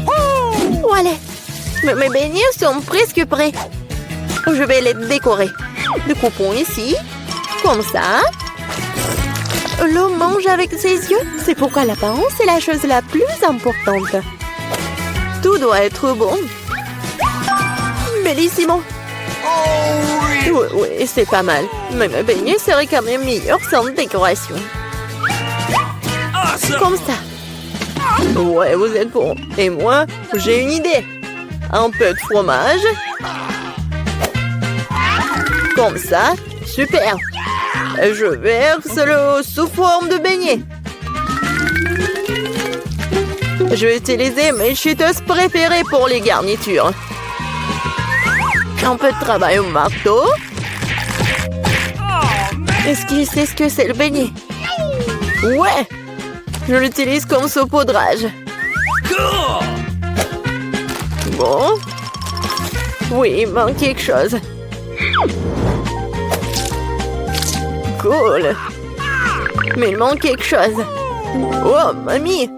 Oh, allez. Mes beignets sont presque prêts. Je vais les décorer. Découpons ici. Comme ça. L'homme mange avec ses yeux. C'est pourquoi l'apparence est la chose la plus importante. Tout doit être bon. Bellissimo. Oui, c'est pas mal. Mais mes beignets seraient quand même meilleurs sans décoration. Comme ça. Ouais, vous êtes bon. Et moi, j'ai une idée. Un peu de fromage. Comme ça. Super. Je verse-le sous forme de beignet. Je vais utiliser mes cheetos préférées pour les garnitures. Un peu de travail au marteau. Est-ce qu'il sait ce que c'est le beignet? Ouais! Je l'utilise comme saupoudrage. Bon. Oui, il manque quelque chose. Cool. Mais il manque quelque chose. Oh, mamie!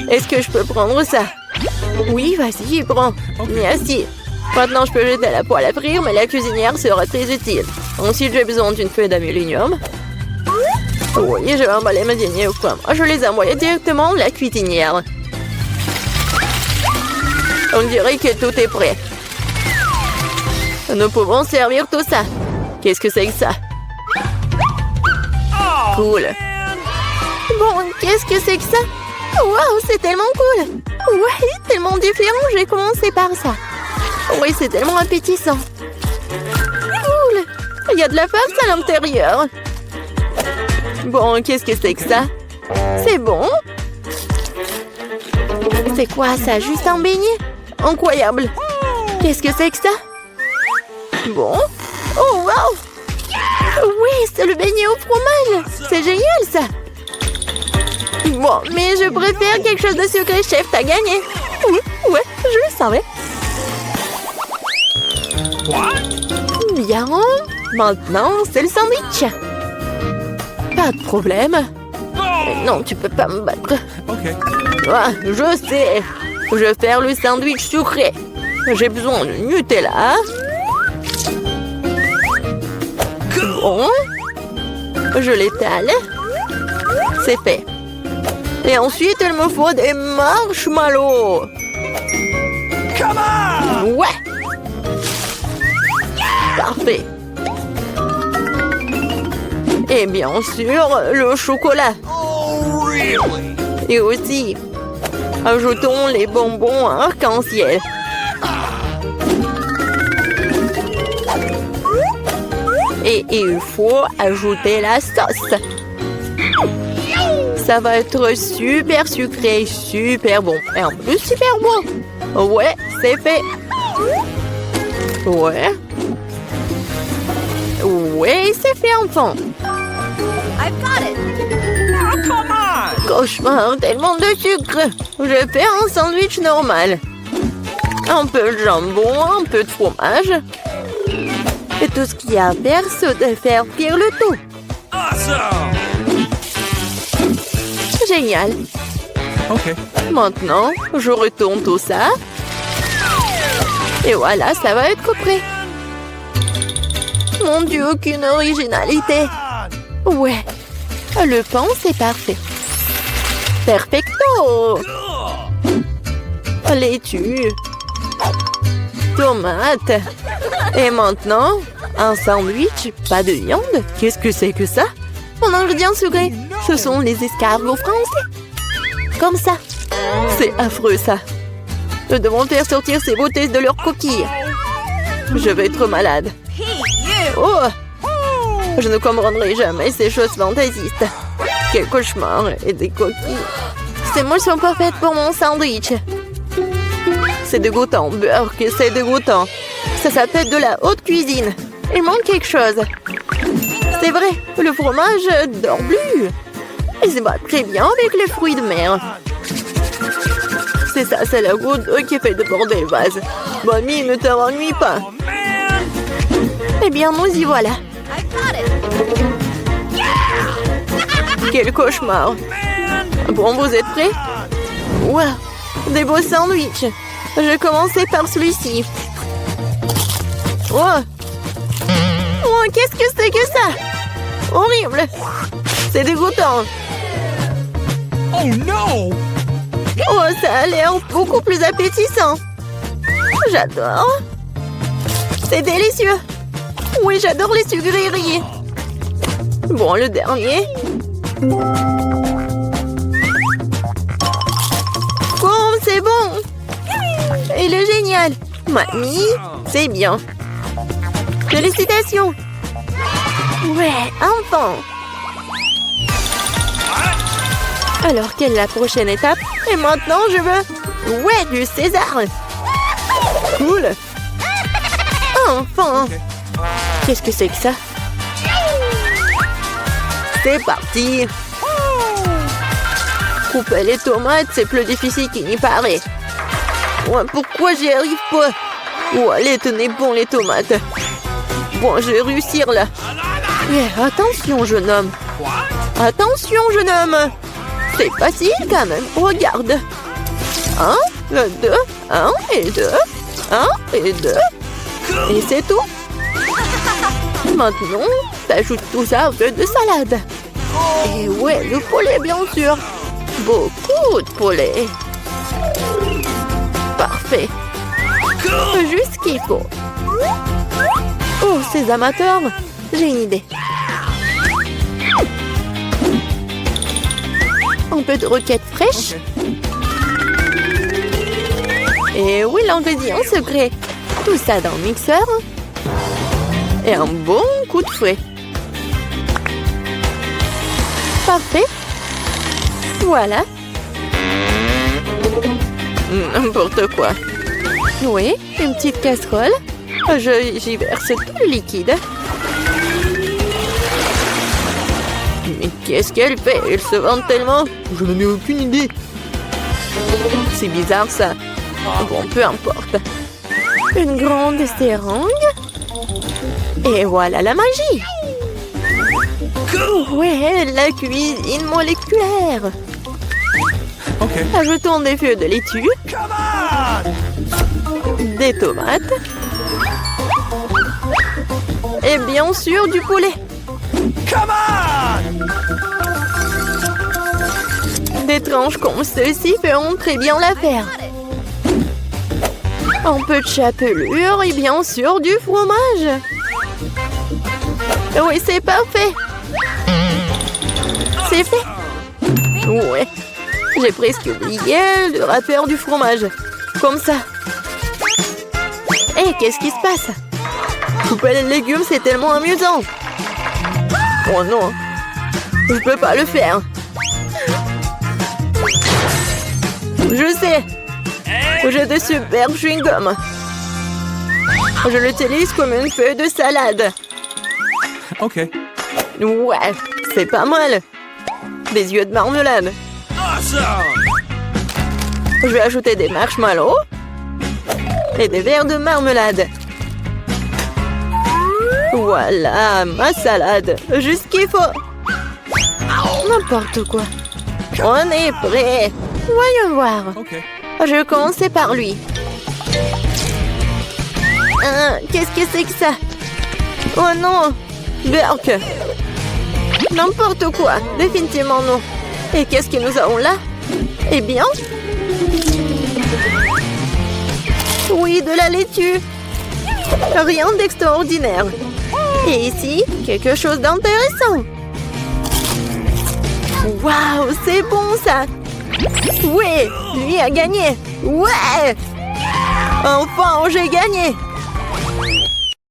Est-ce que je peux prendre ça? Oui, vas-y, prends. Merci. Maintenant, je peux jeter la poêle à frire, mais la cuisinière sera très utile. Ensuite, j'ai besoin d'une feuille d'aluminium. Oui, je vais emballer mes beignets au pomme. Je les envoie directement à la cuisinière. On dirait que tout est prêt. Nous pouvons servir tout ça. Qu'est-ce que c'est que ça? Cool. Bon, qu'est-ce que c'est que ça? Waouh, c'est tellement cool. Ouais, tellement différent. J'ai commencé par ça. Oui, c'est tellement appétissant. Cool. Il y a de la farce à l'intérieur. Bon, qu'est-ce que c'est que ça? C'est bon. C'est quoi ça? Juste un beignet? Incroyable. Qu'est-ce que c'est que ça? Bon. Oh, wow. Oui, c'est le beignet au fromage. C'est génial, ça. Bon, mais je préfère quelque chose de sucré, chef. T'as gagné. Oui, ouais, je le savais. Bien. Maintenant, c'est le sandwich. Pas de problème. Non, tu peux pas me battre. Ah, je sais. Je vais faire le sandwich sucré. J'ai besoin de Nutella. Bon. Je l'étale. C'est fait. Et ensuite, il me faut des marshmallows. Ouais. Parfait. Et bien sûr, le chocolat. Et aussi, ajoutons les bonbons arc-en-ciel. Et il faut ajouter la sauce. Ça va être super sucré, super bon. Et en plus, super bon. Ouais, c'est fait. Ouais. Ouais, c'est fait, enfant. I've got it. Oh, come on. Cauchemar, tellement de sucre. Je vais faire un sandwich normal. Un peu de jambon, un peu de fromage. Et tout ce qu'il y a à faire, c'est de faire cuire le tout. Awesome. Génial. Okay. Maintenant, je retourne tout ça. Et voilà, ça va être prêt. Mon Dieu, aucune originalité. Ouais, le pain, c'est parfait. Perfecto. Laitue. Tomate. Et maintenant, un sandwich, pas de viande. Qu'est-ce que c'est que ça? Mon ingrédient secret, ce sont les escargots français. Comme ça. C'est affreux, ça. Nous devons faire sortir ces beautés de leurs coquilles. Je vais être malade. Oh! Je ne comprendrai jamais ces choses fantaisistes. Quel cauchemar et des coquilles. Ces moules sont pas faites pour mon sandwich. C'est dégoûtant, Burke, c'est dégoûtant. Ça s'appelle de la haute cuisine. Il manque quelque chose. C'est vrai, le fromage dort plus. Il se bat très bien avec les fruits de mer. C'est ça, c'est la goutte d'eau qui fait déborder le vase. Mamie, ne t'ennuie pas. Eh bien, nous y voilà. Quel cauchemar. Bon, vous êtes prêts? Wow, des beaux sandwichs. Je vais commencer par celui-ci. Oh, qu'est-ce que c'est que ça? horrible. C'est dégoûtant. Oh no! Oh, ça a l'air beaucoup plus appétissant. J'adore. C'est délicieux. Oui, j'adore les sucreries. Bon, le dernier. Oh, c'est bon. Il est génial. Mamie, c'est bien. Félicitations. Ouais, enfin. Alors, quelle est la prochaine étape? Et maintenant, je veux... Ouais, du César. Cool. Enfin. Qu'est-ce que c'est que ça? C'est parti. Couper les tomates, c'est plus difficile qu'il n'y paraît. Ouais, pourquoi j'y arrive pas? Oh, allez, tenez bon les tomates. Bon, je vais réussir là. Yeah, attention, jeune homme. Attention, jeune homme. C'est facile quand même. Regarde. 1, 2, 1 et 2. 1 et 2. Et c'est tout. Maintenant, t'ajoutes tout ça au peu de salade. Et ouais, le poulet, bien sûr. Beaucoup de poulet. Parfait. Juste ce qu'il faut. Oh, ces amateurs, j'ai une idée. Un peu de roquette fraîche. Et oui, l'ingrédient secret. Tout ça dans le mixeur. Et un bon coup de fouet. Parfait. Voilà. N'importe quoi. Oui, une petite casserole. J'y verse tout le liquide. Mais qu'est-ce qu'elle fait? Elle se vante tellement. Je n'en ai aucune idée. C'est bizarre ça. Bon, peu importe. Une grande seringue. Et voilà la magie. Ouais, la cuisine moléculaire. Okay. Ajoutons des feuilles de laitue. Des tomates. Et bien sûr du poulet. Des tranches comme ceci feront très bien l'affaire. Un peu de chapelure et bien sûr du fromage. Oui, c'est parfait. C'est fait. Ouais. J'ai presque oublié le rappeur du fromage. Comme ça. Hé, qu'est-ce qui se passe? Couper les légumes, c'est tellement amusant. Oh non. Je peux pas le faire. Je sais. J'ai de super chewing-gum. Je l'utilise comme une feuille de salade. Ok. Ouais, c'est pas mal. Des yeux de marmelade. Je vais ajouter des marshmallows et des verres de marmelade. Voilà, ma salade. Juste ce qu'il faut. N'importe quoi. On est prêt. Voyons voir. Ok. Je vais commencer par lui. Qu'est-ce que c'est que ça? Oh non! Burk! N'importe quoi! Définitivement non! Et qu'est-ce que nous avons là? Eh bien... Oui, de la laitue! Rien d'extraordinaire! Et ici, quelque chose d'intéressant! Waouh! C'est bon ça! Ouais! Lui a gagné! Ouais! Enfin, j'ai gagné!